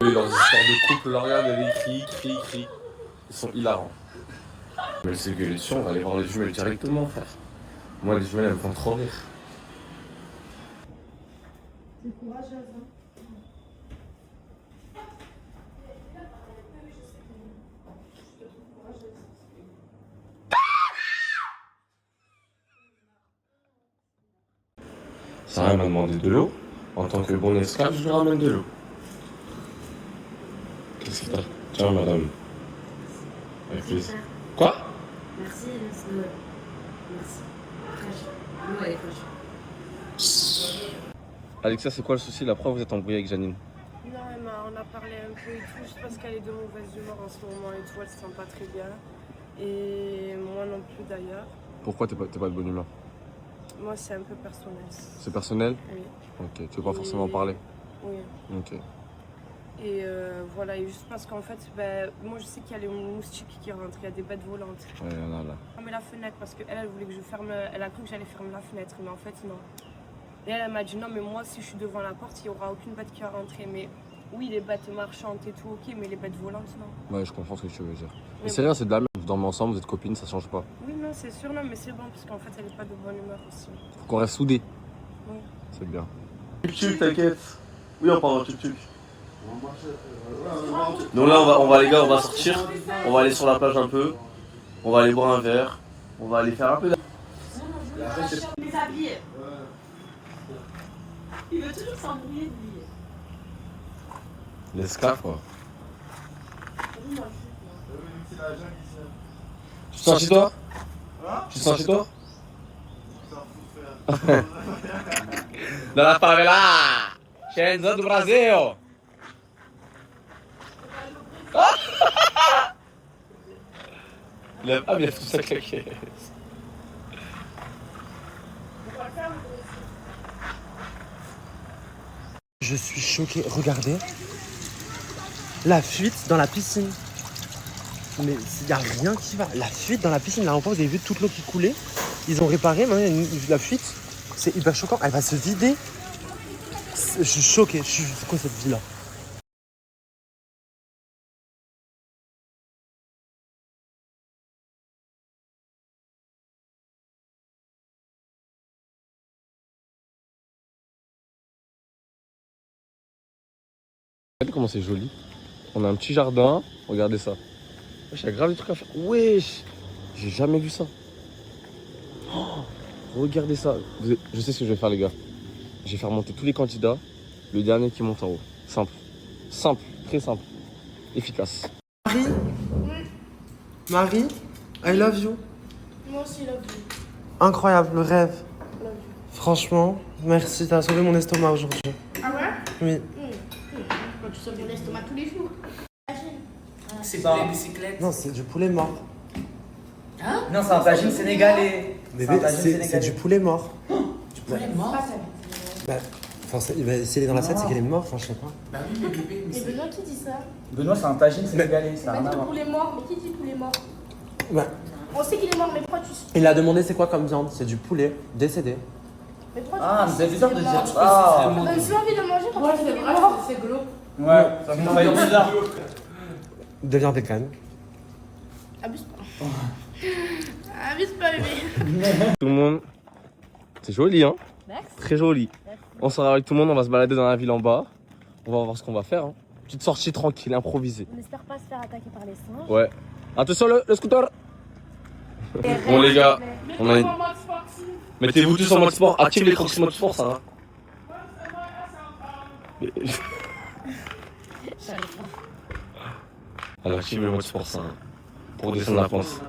Et leurs histoires de couple, là, regarde, elle crie. Ils sont hilarants. Mais c'est que les on va aller voir les jumelles directement, frère. Moi, les jumelles, elles me font trop rire. C'est courageuse, hein. Sarah m'a demandé de l'eau. En tant que bon esclave, je lui ramène de l'eau. Qu'est-ce que t'as? Tiens, madame. Avec plaisir. Quoi? Merci, merci. L'eau, elle est fraîche. Alexia, c'est quoi le souci? La preuve, vous êtes embrouillée avec Janine. Non, Emma, on a parlé un peu et tout, juste parce qu'elle est de mauvaise humeur en ce moment et tout, elle se sent pas très bien. Et moi non plus d'ailleurs. Pourquoi t'es pas de bonne humeur? Moi, c'est un peu personnel. C'est personnel? Oui. Ok, tu veux pas forcément parler? Oui. Ok. Et voilà, et juste parce qu'en fait, ben, moi je sais qu'il y a les moustiques qui rentrent, il y a des bêtes volantes. Ouais, il y en a là. Fermer la fenêtre parce qu'elle voulait que je ferme, elle a cru que j'allais fermer la fenêtre, mais en fait non. Et elle m'a dit non, mais moi si je suis devant la porte, il n'y aura aucune bête qui va rentrer. Mais oui, les bêtes marchantes et tout, ok, mais les bêtes volantes, non. Ouais, je comprends ce que tu veux dire. Mais Mais c'est rien, c'est de la merde. Vous dormez ensemble, vous êtes copines, ça change pas. Oui, non, c'est sûr, non, mais c'est bon, parce qu'en fait, elle n'est pas de bonne humeur aussi. Faut qu'on reste soudés. Oui. C'est bien. Tuk-tuk, t'inquiète. Oui, on parle en tuk-tuk. Donc là, on va les gars, on va sortir. On va aller sur la plage un peu. On va aller boire un verre. On va aller faire un peu de... Déshabillé. Il veut toujours s'embrouiller de lui. L'esclave, quoi. Tu te sens chez toi? Tu te sens chez toi? Dans la favela! Scenzo do Brasil! Lève, ah, mais lève tout ça claqué. Je suis choqué. Regardez. La fuite dans la piscine. Mais il n'y a rien qui va. La fuite dans la piscine. Là, en fait, vous avez vu toute l'eau qui coulait. Ils ont réparé. Maintenant, il y a la fuite. C'est hyper choquant. Elle va se vider. Je suis choqué. C'est quoi cette vie-là? Regardez comment c'est joli. On a un petit jardin. Regardez ça. Wesh, il y a grave des trucs à faire. Wesh! J'ai jamais vu ça. Oh, regardez ça. Je sais ce que je vais faire, les gars. Je vais faire monter tous les candidats. Le dernier qui monte en haut. Simple. Simple, très simple. Efficace. Marie, I love you. Moi aussi, love you. Incroyable, le rêve. Love you. Franchement, merci, t'as sauvé mon estomac aujourd'hui. Ah ouais? Oui. Quand tu sauves mon estomac tous les jours. C'est pas une bicyclette. Non, c'est du poulet mort. Hein? Non, c'est un tagine sénégalais. Bébé, c'est du poulet mort. Du poulet mort? Bah, si elle est dans l'assiette, c'est qu'elle est morte, enfin, je sais pas. Bah oui, mais bébé. Et Benoît, qui dit ça? Benoît, c'est un tagine sénégalais. C'est pas dit poulet mort, mais qui dit poulet mort? Bah, On sait qu'il est mort, mais pourquoi tu sais? il a demandé c'est quoi comme viande, c'est du poulet décédé. Mais pourquoi Ah, tu vous avez peur de dire. Ah, Ah, ça donne plus envie de manger quand tu sais qu'il est mort. C'est glauque. ouais, ça me fait bizarre. Deviens vegan. Abuse pas. Abuse pas, bébé. Tout le monde. C'est joli, hein? Merci. Très joli. On sera avec tout le monde, on va se balader dans la ville en bas. On va voir ce qu'on va faire. Hein. Petite sortie tranquille, improvisée. On espère pas se faire attaquer par les singes. Ouais. Attention le scooter. Bon les gars, on a une... Mettez-vous tous en mode sport, active les crocs mode sport, ça va. Alors active le mode sport, ça va. Pour descendre la panse.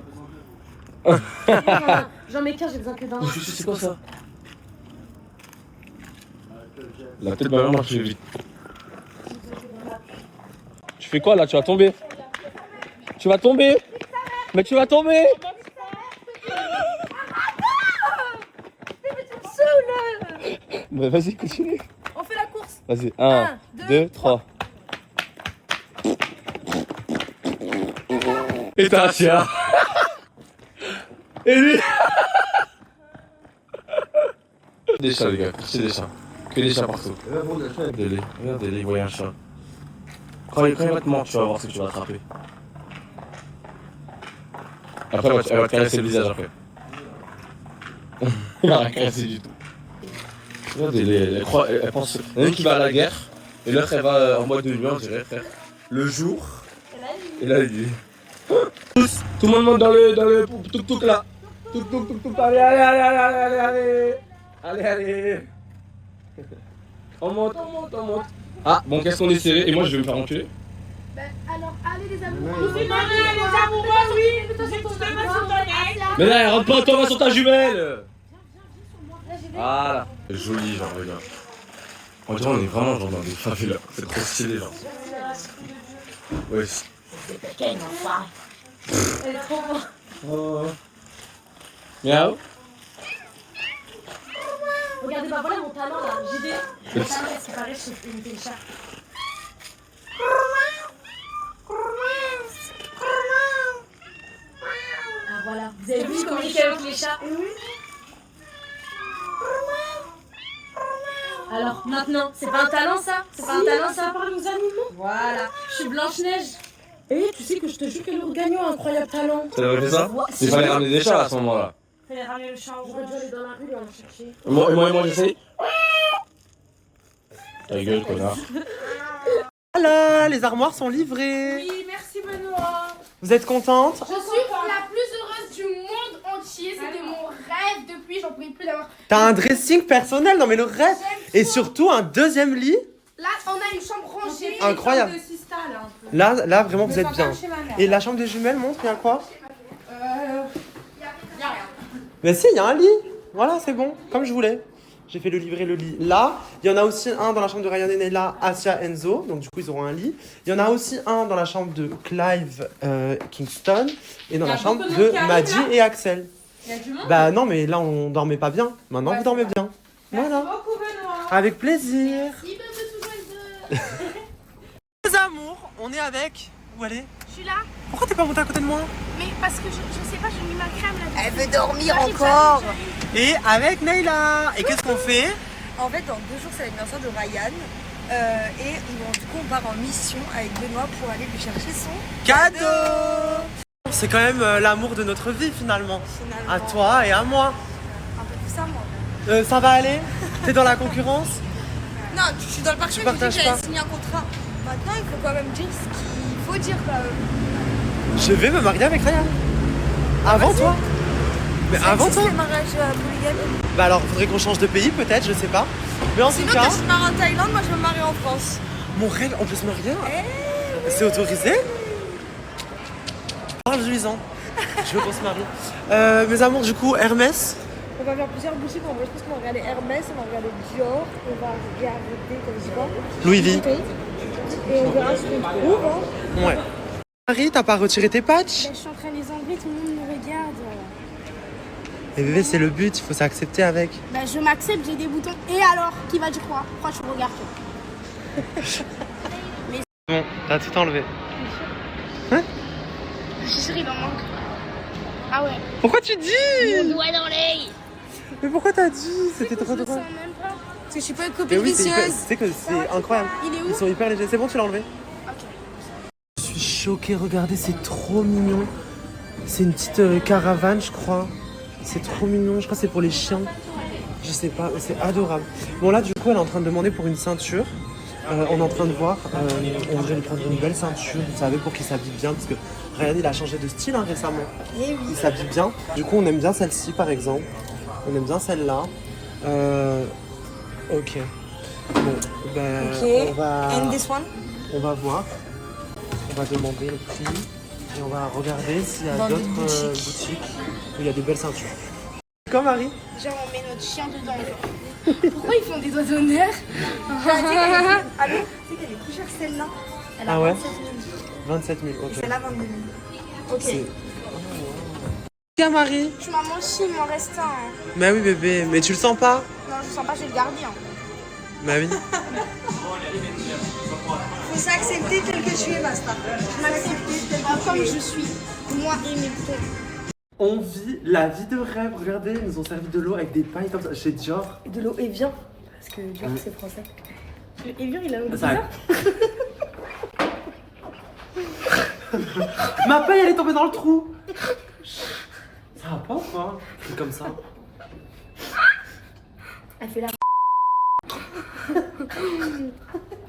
J'en mets qu'un, j'ai besoin que d'un. C'est quoi ça? La tête de ma mère marche vite. Tu fais quoi là? Tu vas tomber. Tu vas tomber. Mais tu vas tomber. Mais vas-y, continue. On fait la course. Vas-y, 1, 2, 3. Et t'as un chien. Et lui. Des chats les gars, c'est des chats. Que des chats partout. Regardez-les, regardez-les, il voit un chat. Quand il va te mordre, tu vas voir ce que tu vas attraper. Après, elle va te caresser le visage après. Elle va rien caresser du tout. Regardez-les, elle pense. Il y en a une qui va à la guerre, et l'autre elle va en mode de nuit, on dirait, frère. Le jour, et la nuit. Tous, tout le monde monte dans le tuk-tuk là. Tuk-tuk, allez, allez, allez, allez, allez, allez. Allez, allez. On monte. Ah, bon, qu'est-ce qu'on est serré? Et moi, je vais me faire enculer. Ben, alors, allez les amoureux. Vous les amoureux, oui. Mais là, elle rentre pas, toi, va sur ta jumelle. Voilà. Joli, genre, regarde. On dirait on est vraiment genre dans des favelas. C'est trop stylé, genre. Ouais. Quel enfoiré. Elle est trop bonne. Oh. Miaou. Regardez, bah voilà mon talent là, j'y vais. Mon talent, est-ce qu'il paraît, je fais imiter les chats. Ah voilà, vous avez vu comment il fait avec les chats? Alors maintenant, c'est pas un talent ça? C'est pas un talent ça? Par les animaux. Voilà, je suis Blanche-Neige. Et tu sais que je te jure qu'elle aurait gagné un incroyable talent. Ça aurait fait ça? Il fallait ramener des chats à ce moment-là. Fallait ramener le chat. J'aurais dû aller dans la rue et en chercher. Moi j'essaye. Ta gueule, connard. Voilà, les armoires sont livrées. Oui, merci Benoît. Vous êtes contente? Je suis la plus heureuse du monde entier. C'était mon rêve depuis, j'en pouvais plus d'avoir. T'as un dressing personnel, non mais le rêve. Et surtout un deuxième lit. Là, on a une chambre rangée. Incroyable. De Sista, là, un peu. Là vraiment vous êtes bien. chez ma mère. Et la chambre des jumelles montre, il y a quoi? Y a rien. Mais si, il y a un lit. Voilà, c'est bon, comme je voulais. J'ai fait le lit là. Il y en a aussi un dans la chambre de Ryan et Nella, Asia, Enzo. Donc du coup, ils auront un lit. Il y en a aussi un dans la chambre de Clive Kingston. Et dans la chambre de Maddie et Axel. Il y a du monde? Bah non, mais là, on dormait pas bien. Maintenant, vous dormez bien. Voilà. Merci beaucoup, Benoît. Avec plaisir. Merci, Benoît. Les amours, on est avec... Où elle est? Je suis là. Pourquoi t'es pas montée à côté de moi? Mais parce que je sais pas, j'ai mis ma crème là. Elle veut dormir encore. Et avec Neyla. Et qu'est-ce qu'on fait? En fait, dans 2 jours, c'est l'anniversaire de Ryan. Et du coup, on part en mission avec Benoît pour aller lui chercher son Cadeau. C'est quand même l'amour de notre vie finalement. À toi et à moi. Un peu tout ça, moi. Ça va aller? T'es dans la concurrence? Non, je suis dans le parchemin, j'ai dit que partages j'avais pas. signé un contrat. Maintenant, il faut quand même dire ce qu'il faut dire quand même. Je vais me marier avec Ryan. Avant toi? Mais avant toi? C'est le mariage polygame. Bah alors faudrait qu'on change de pays peut-être, je sais pas. Mais en Sinon, tout cas, toi, tu te maries en Thaïlande, moi je me marie en France. mon rêve, on peut se marier. C'est autorisé? Parle Luisant. Je veux qu'on se marie. Mes amours, du coup, Hermès. On va faire plusieurs boutiques. En vrai, je pense qu'on va regarder Hermès, on va regarder Dior, on va regarder, comme je dis pas, Louis V. Et on verra ce qu'on trouve. Hein. Ouais. Marie, t'as pas retiré tes patchs? Je suis en train de les enlever, tout le monde me regarde. Mais bébé, c'est le but, il faut s'accepter avec. Bah, je m'accepte, j'ai des boutons. Et alors, qui va dire quoi? Pourquoi tu me regardes? Bon, t'as tout enlevé. Je suis sûre, il en manque. Ah ouais. Pourquoi tu dis? Mon doigt dans l'œil. Mais pourquoi t'as dit? C'était trop drôle. Parce que je suis pas une Mais copine oui, c'est vicieuse. tu sais que c'est incroyable. Il est où? Ils sont hyper légers. C'est bon, tu l'as enlevé? Je suis choquée, regardez, c'est trop mignon. C'est une petite caravane, je crois. C'est trop mignon, je crois que c'est pour les chiens. Je sais pas, mais c'est adorable. Bon là, du coup, elle est en train de demander pour une ceinture. On est en train de voir, on voudrait lui prendre une belle ceinture, vous savez, pour qu'il s'habille bien, parce que Ryan, il a changé de style récemment. Il s'habille bien. Du coup, on aime bien celle-ci, par exemple. On aime bien celle-là. Ok. Bon, ben, Ok. on va... And this one? On va voir. On va demander le prix. Et on va regarder s'il y a Dans d'autres des boutiques. boutiques où il y a des belles ceintures. Comme Marie? Genre, on met notre chien dedans. Pourquoi ils font des doigts d'honneur? Allô? Tu sais qu'elle est plus chère celle-là. Elle a Ah ouais? 27 000. 27 000, ok. Et celle-là, 22 000. Ok. Tiens Marie? Je m'en mange aussi, il m'en reste un. Hein. Mais oui bébé, mais tu le sens pas? Non, je sens pas, je vais le garder. Hein. Bah oui. Faut s'accepter tel que tu es, basta. Je m'accepte tellement comme je suis. Moi et mes boutons. On vit la vie de rêve. Regardez, ils nous ont servi de l'eau avec des pailles comme ça chez Dior. De l'eau Evian. Parce que Dior, c'est français. Le Evian, il a un Ça- bizarre. Ma paille elle est tombée dans le trou. Ça va pas ou quoi? C'est comme ça. Elle fait la...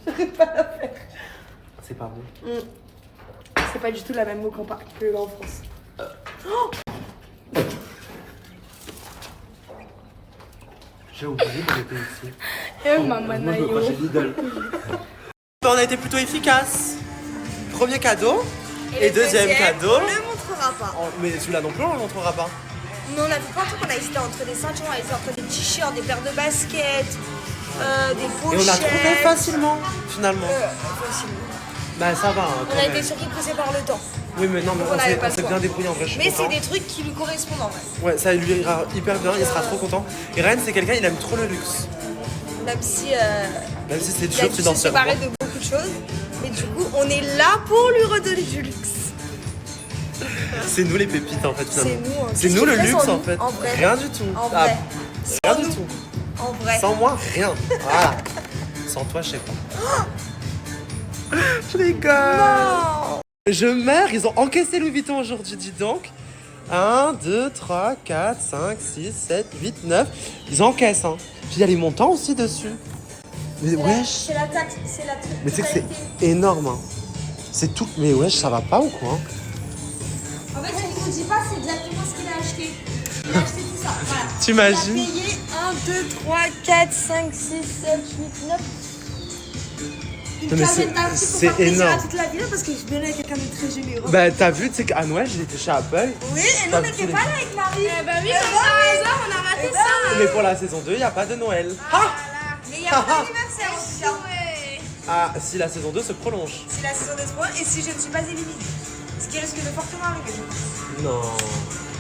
J'arrive pas à la faire. C'est pas bon. C'est pas du tout la même mot que là en France. J'ai oublié qu'on était ici. Eh, maman, Moi je me Nayo. crois chez Lidl. On a été plutôt efficace. Premier cadeau. Et deuxième cadeau. On le montrera pas. Mais celui-là non plus on le montrera pas. Mais on a vu partout qu'on a hésité entre des ceintures, on a hésité entre des t-shirts, des paires de baskets, des pochettes. Et on a trouvé facilement finalement. Facilement. Bah ça va. Hein, On quand a même. été surpris pressés par le temps. Oui mais non mais Donc, on on avait s'est pas le choix. bien débrouillé en vrai. Je suis Mais c'est content. des trucs qui lui correspondent en vrai. Ouais, ça lui ira hyper bien, il sera trop content. Et Ryan, c'est quelqu'un, il aime trop le luxe. Même si Même si c'est il a dur dû se financièrement. séparer de beaucoup de choses. Mais du coup, on est là pour lui redonner du luxe. C'est nous les pépites en fait finalement. C'est nous, hein. C'est Qu'est-ce nous qu'il le fait luxe sans en nous, fait. en vrai Rien du tout. En Ah, vrai. rien Sans du nous. tout. En vrai. Sans moi, rien. Voilà. Sans toi, je sais pas. Je rigole. Non. Je meurs, ils ont encaissé Louis Vuitton aujourd'hui, dis donc. 1, 2, 3, 4, 5, 6, 7, 8, 9. Ils encaissent, hein. Puis il y a les montants aussi dessus. Mais wesh. C'est la taxe, c'est la Mais tu sais que c'est énorme, hein. C'est tout. Mais wesh, ça va pas ou quoi? En fait, ce qu'il nous dit pas, c'est exactement ce qu'il a acheté. Il a acheté tout ça. Voilà. T'imagines? Il a payé 1, 2, 3, 4, 5, 6, 7, 8, 9. Une Non, mais quinzaine d'articles pour c'est faire plaisir à énorme. toute la ville parce que je venais avec quelqu'un de très généreux. Bah t'as vu, tu sais qu'à Noël, j'étais chez Apple. Oui, et nous T'as on vu n'était tous les- pas là avec Marie. Bah oui, comme par hasard, on a raté ça. Mais pour la saison 2, il n'y a pas de Noël. Mais il y a pas d'anniversaire en tout cas. Ah, si la saison 2 se prolonge. C'est la saison d'espoir et si je ne suis pas éliminée. Ce qui risque de fortement arriver, je pense. Non,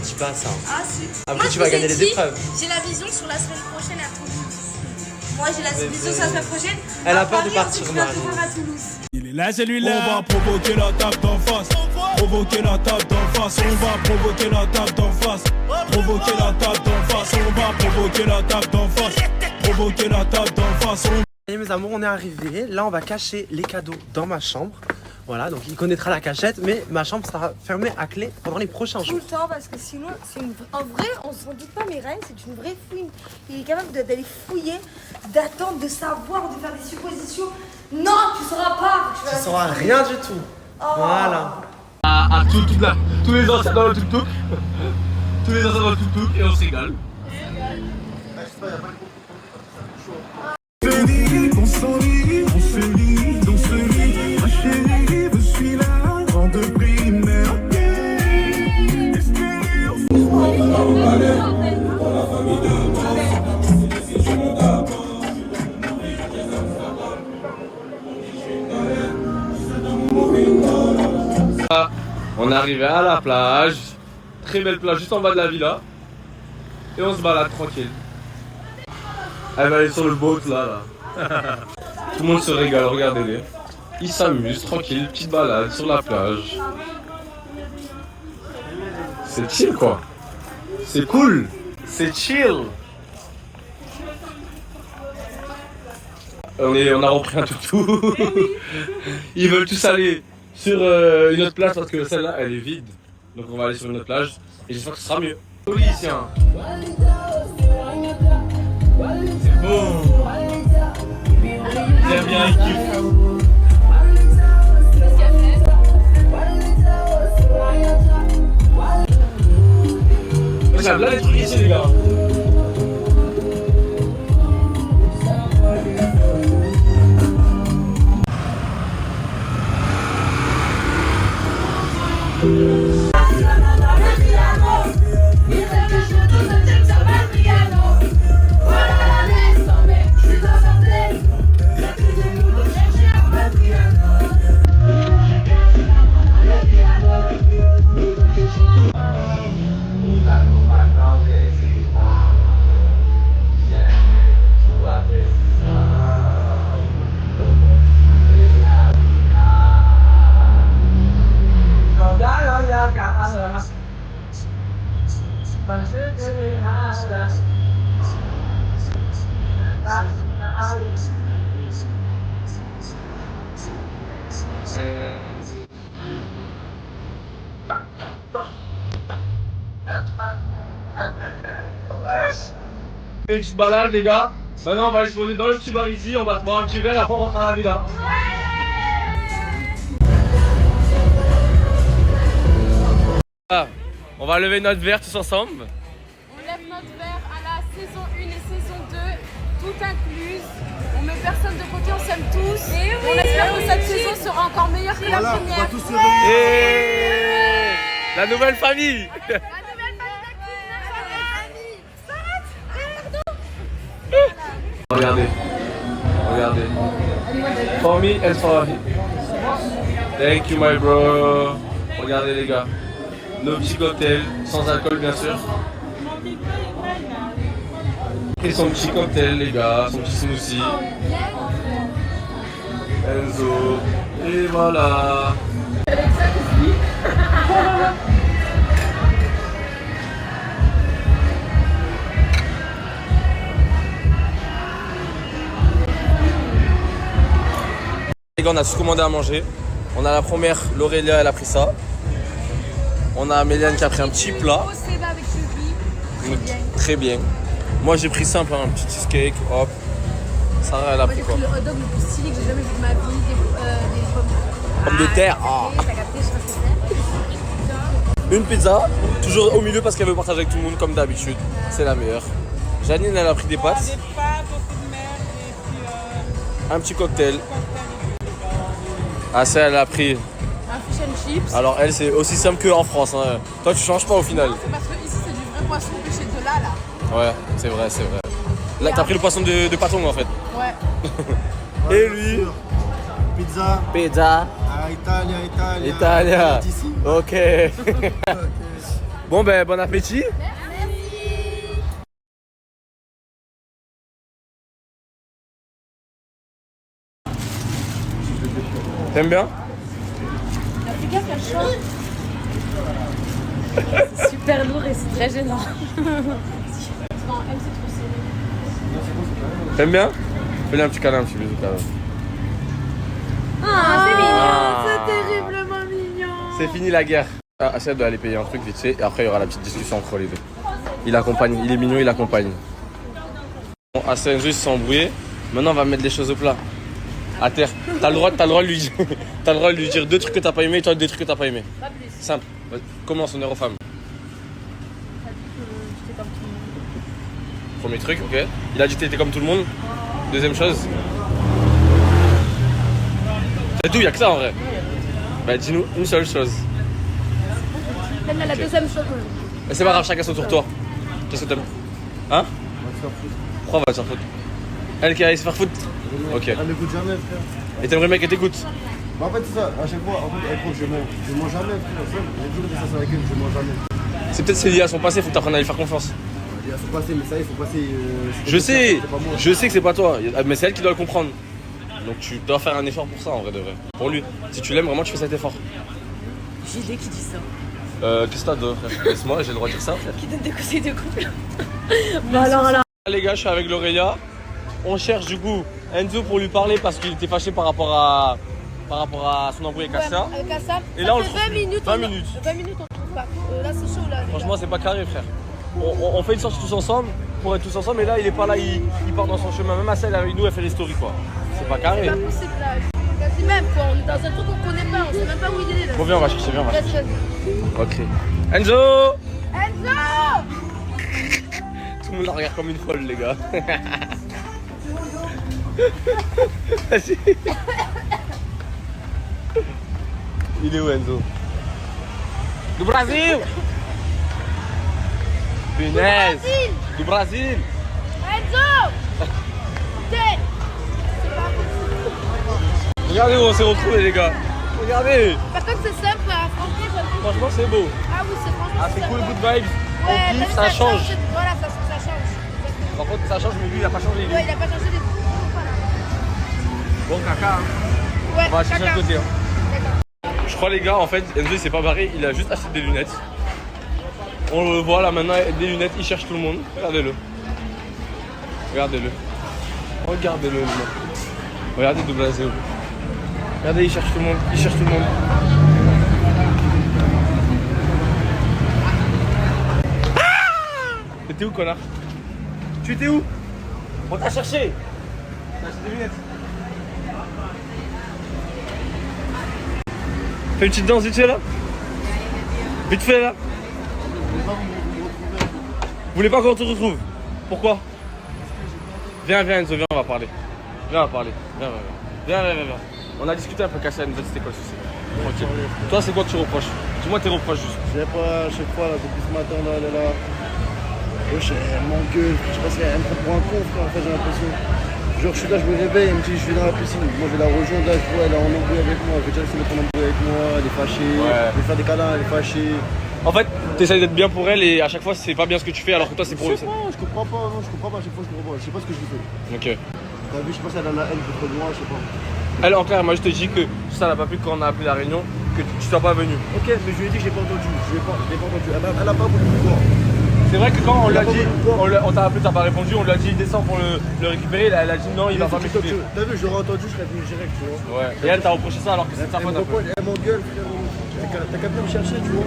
dis pas ça. Ah si. Après, Moi, tu je vas vous ai gagner les dit, épreuves. J'ai la vision sur la semaine prochaine à Toulouse. Moi j'ai la vision sur la semaine prochaine. Elle a à peur de Paris, partir, ensuite, je viens Marie. te voir à Toulouse. Il est là, celui-là. On va provoquer la table d'en face. Provoquer la table d'en face. On va provoquer la table d'en face. Provoquer la table d'en face. On va provoquer la table d'en face. Provoquer la table d'en face. Et mes amours, on est arrivés. Là, on va cacher les cadeaux dans ma chambre. Voilà, donc il connaîtra la cachette, mais ma chambre sera fermée à clé pendant les prochains Tout jours. le temps parce que sinon, c'est une... en vrai, on s'en doute pas, mais Ryan, c'est une vraie fouine. Il est capable d'aller fouiller, d'attendre, de savoir, de faire des suppositions. Non, tu sauras pas. Tu ne sauras rien du tout. Voilà. À tous les anciens dans le tuk-tuk. Tous les anciens dans le tuk-tuk et on se régale. lit, qu'on s'ennuie, on se lit dans ce lit. Ma chérie, je suis là, grande primaire. On est arrivé à la plage, très belle plage juste en bas de la villa, et on se balade tranquille. Elle va aller sur le boat là. Tout le monde se régale, regardez-les. Ils s'amusent tranquille, petite balade sur la plage. C'est chill quoi. C'est cool. C'est chill. On a repris un toutou. Ils veulent tous aller sur une autre plage parce que celle-là elle est vide. Donc on va aller sur une autre plage et j'espère que ce sera mieux. Policien. C'est bon. J'aime bien, il kiffe. J'aime là les trucs ici les gars. Une petite balade les gars. Maintenant on va aller se poser dans le petit bar ici, on va se boire un petit verre et après on rentre à la villa. Ah, on va lever notre verre tous ensemble. On lève notre verre à la saison 1 et saison 2, tout incluse. On met personne de côté, on s'aime tous. Et oui, on espère que cette saison sera encore meilleure que la première. Et la nouvelle famille. Regardez, regardez. For me and for you. Thank you my bro. Regardez les gars. Nos petits cocktails, sans alcool bien sûr. Et son petit cocktail les gars, son petit smoothie. Enzo. Et voilà. Les gars, on a tous commandé à manger. On a la première, Laurelia, elle a pris ça. On a Méliane qui a pris un petit plat. Très bien. Moi j'ai pris simple, un petit cheesecake, hop. Sarah elle a pris quoi? Le hot dog le plus stylé que j'ai jamais vu de ma vie, des pommes de terre. Ah. Une pizza, toujours au milieu parce qu'elle veut partager avec tout le monde comme d'habitude. C'est la meilleure. Janine elle a pris des pâtes. Un petit cocktail. Assa elle a pris un fish and chips. Alors elle c'est aussi simple qu'en France. Hein. Toi tu changes pas au final. C'est parce que ici c'est du vrai poisson pêché de là. Ouais, c'est vrai, c'est vrai. Là t'as pris le poisson de Patong en fait. Ouais. Et lui Pizza. Pizza. Ah, Italia, Italia. Italia. Ok. Bon ben bon appétit. T'aimes bien? Fais gaffe, elle chante. C'est super lourd et c'est très gênant. T'aimes bien? Fais-lui un petit câlin, un petit bisou quand même. Ah, c'est mignon, c'est terriblement mignon. C'est fini la guerre. Ah, Assad doit aller payer un truc vite fait et après il y aura la petite discussion entre les deux. Il accompagne, il est mignon, il accompagne. Bon, Assad et Enzo ils se sont embrouillés. Maintenant on va mettre les choses au plat. À terre. T'as le droit de lui dire. T'as le droit de lui dire 2 trucs que t'as pas aimé et toi 2 trucs que t'as pas aimé. Pas plus. Simple. Commence, on est aux femmes. Premier truc, ok. Il a dit que t'étais comme tout le monde. Deuxième chose. Mais d'où, y'a que ça en vrai. Bah dis-nous une seule chose. Même la deuxième chose. Mais c'est pas grave, chacun son tour, toi. Qu'est-ce que t'aimes? Hein? Pourquoi on va se faire foutre? Elle qui allait se faire foutre? Ok. Elle m'écoute jamais, frère. Et t'aimerais bien qu'elle t'écoute? Bah en fait c'est ça, à chaque fois, en fait, elle croit que je mens jamais, frère. J'ai toujours fait ça avec elle, je mens jamais. C'est peut-être c'est lié à son passé, faut que t'apprennes à lui faire confiance. Il faut passer, mais ça, il faut passer. Je sais que c'est pas toi, mais c'est elle qui doit le comprendre. Donc tu dois faire un effort pour ça en vrai de vrai. Pour lui. Si tu l'aimes vraiment, tu fais cet effort. J'ai qui dit ça. Qu'est-ce que t'as de frère? Laisse-moi, j'ai le droit de dire ça frère. Qui donne des conseils de couple. Bah alors là. Les gars, je suis avec L'Orélia. On cherche du coup Enzo pour lui parler parce qu'il était fâché par rapport à son embrouille avec Kassia. Avec Kassia. Et là on le fait trouve 20 plus. minutes. 20 minutes. 20 minutes on trouve pas. Là c'est chaud là. Franchement c'est pas carré frère. On fait une sortie tous ensemble pour être tous ensemble, mais là il est pas là, il part dans son chemin. Même à celle avec nous, elle fait les stories quoi. C'est pas carré. C'est pas possible là. Quasi même quoi, on est dans un truc qu'on connaît pas, on sait même pas où il est là. Bon viens on va chercher, viens on va Reste, chercher. reste. Ok. Enzo! Enzo! Tout le monde la regarde comme une folle les gars. Vas-y. Il est où Enzo? Du Brasil! Punaise! Du Brasil! Enzo! T'es! Regardez où on s'est retrouvés les gars. Regardez! Par contre c'est simple à affronter. Franchement c'est beau. Ah oui c'est franchement. Ah c'est cool, good vibes. Ouais, On kiffe, ça change. Voilà, ça change. Par contre ça change, mais lui il a pas changé. Lui. Ouais, il a pas changé les trucs. Bon caca. Hein. Ouais, on va chercher caca. un côté. Hein. Je crois les gars, en fait, Enzo il s'est pas barré, il a juste acheté des lunettes. On le voit là maintenant, des lunettes, il cherche tout le monde. Regardez-le. Regardez-le. Regardez-le. Regardez de Blasio. Regardez, il cherche tout le monde. Il cherche tout le monde. Ah! T'étais où, connard? Tu étais où? On t'a cherché. T'as acheté des lunettes. Fais une petite danse vite fait là. Vite fait là. Vous voulez pas qu'on te retrouve? Pourquoi? Viens Enzo, viens, on va parler. Viens, on va parler. Viens. On a discuté un peu cassé à la nouvelle école aussi. Tranquille. Toi, c'est quoi que tu reproches? Dis-moi tes reproches juste. Je sais pas, à chaque fois, là, depuis ce matin, là, elle est là. Wesh, elle m'engueule. Je sais pas si elle me prend pour un con, frère, en fait, j'ai l'impression. Genre, je suis là, je me réveille, elle me dit, je vais dans la piscine. Moi, je vais la rejoindre, là, je vois, elle est en embrouille avec moi. Je vais déjà essayer de prendre en embrouille avec moi, elle est fâchée. Ouais. Je vais faire des câlins, elle est fâchée. En fait, t'essayes d'être bien pour elle et à chaque fois, c'est pas bien ce que tu fais alors que toi, c'est pour eux. Je comprends pas, non, je comprends pas, à chaque fois, je comprends pas. Je sais pas ce que je lui fais. Ok. T'as vu, je sais pas si elle a la haine contre moi, je sais pas. Elle, en clair, moi, je te dis que ça n'a pas plu quand on a appelé la réunion, que tu sois pas venu. Ok, mais je lui ai dit que j'ai pas entendu. Je l'ai pas entendu. Elle a pas voulu me voir. C'est vrai que quand on lui a dit, on t'a appelé, t'as pas répondu, on lui a dit descends pour le récupérer, elle a dit non, il va pas m'écouter. T'as vu, j'aurais entendu, je serais venu direct, tu vois. Ouais, et elle t'a reproché ça alors que c'est de sa faute un peu. Elle m'engueule, frère. T'as qu'à venir me chercher, tu vois.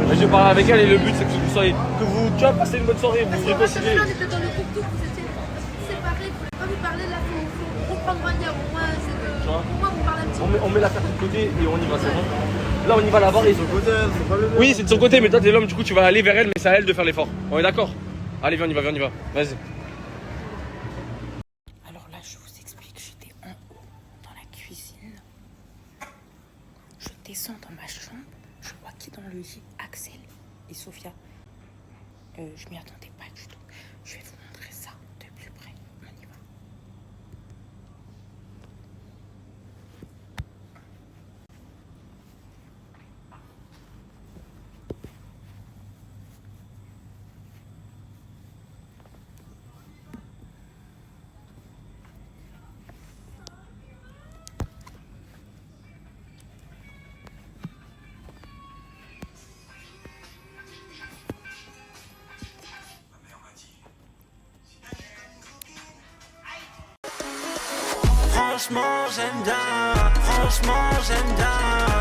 Mais je parle avec elle et le but c'est que vous soyez, que vous, tu vois, passez une bonne soirée, vous vous réconciliez. On était dans le groupe tout, vous étiez séparés, vous pouvez pas vous parler là, faut reprendre un lien. Au moins, vous parlez un petit peu. On met l'affaire de côté et on y va, c'est bon. Là on y va la voir et oui c'est de son côté mais toi t'es l'homme du coup tu vas aller vers elle mais c'est à elle de faire l'effort. On est d'accord? Allez viens on y va, vas-y. Alors là je vous explique, j'étais en haut dans la cuisine. Je descends dans ma chambre, je vois qui est dans le lit, Axel et Sophia. Je m'y attendais pas du tout. Je vais vous montrer ça de plus près. On y va. Franchement j'aime bien, franchement j'aime bien.